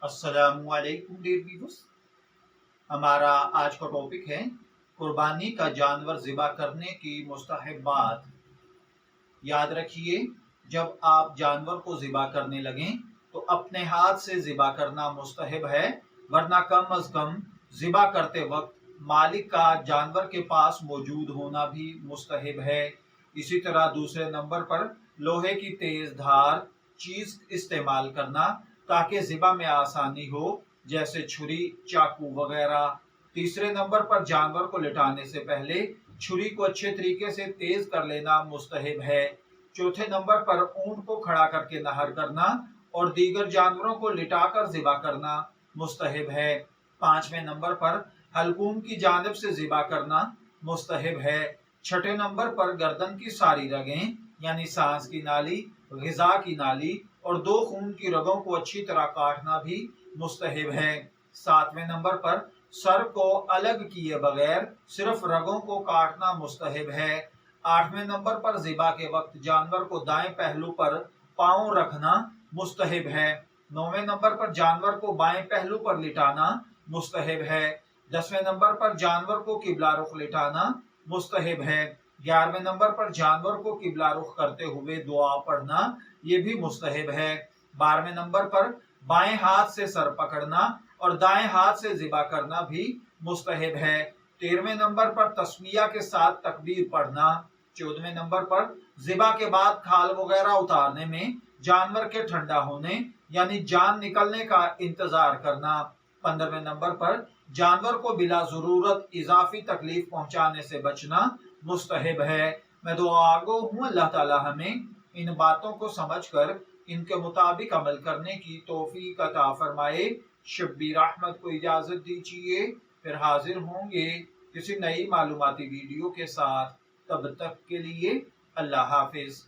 अस्सलामुअलैकुम dear viewers. हमारा आज का टॉपिक है कुर्बानी का जानवर ज़िबा करने की मुस्तहब्बात। याद रखिए, जब आप जानवर को ज़िबा करने लगें तो अपने हाथ से ज़िबा करना मुस्तहब है, वरना कम अज़ कम ज़िबा करते वक्त मालिक का जानवर के पास मौजूद होना भी मुस्तहब है। इसी तरह दूसरे नंबर पर लोहे की तेज धार चीज इस्तेमाल करना ताकि ज़िबा में आसानी हो, जैसे छुरी, चाकू वगैरह। तीसरे नंबर पर जानवर को लिटाने से पहले छुरी को अच्छे तरीके से तेज कर लेना मुस्तहब है। चौथे नंबर पर ऊंट को खड़ा करके नहर करना और दीगर जानवरों को लिटाकर ज़िबा करना मुस्तहब है। पांचवें नंबर पर हलकूम की जानिब से ज़िबा करना मुस्तहब है। छठे नंबर पर गर्दन की सारी रगें यानी सांस की नाली, ग़िज़ा की नाली और दो खून की रगों को अच्छी तरह काटना भी मुस्तहब है। सातवें नंबर पर सर को अलग किए बगैर सिर्फ रगों को काटना मुस्तहब है। आठवें नंबर पर ज़िबा के वक्त जानवर को दाएं पहलू पर पांव रखना मुस्तहब है। नौवें नंबर पर जानवर को बाएं पहलू पर लिटाना मुस्तहब है। 10वें नंबर पर जानवर को किबला रुख लिटाना मुस्तहब है। 11वें नंबर पर जानवर को किबला रुख करते हुए दुआ पढ़ना ये भी मुस्तहब है। 12वें नंबर पर बाएं हाथ से सर पकड़ना और दाएं हाथ से ज़िबा करना भी मुस्तहब है। 13वें नंबर पर तस्मिया के साथ तकबीर पढ़ना। 14वें नंबर पर ज़िबा के बाद खाल वगैरह उतारने में जानवर के ठंडा होने यानी जान निकलने का इंतजार करना। 15वें नंबर पर जानवर को बिला जरूरत इजाफी तकलीफ पहुंचाने से बचना मुस्तहब है। मैं दुआगो हूँ अल्लाह ताला हमें इन बातों को समझकर इनके मुताबिक अमल करने की तौफीक अता फरमाए। शब्बीर अहमद को इजाजत दीजिए, फिर हाजिर होंगे किसी नई मालूमाती वीडियो के साथ। तब तक के लिए अल्लाह हाफिज।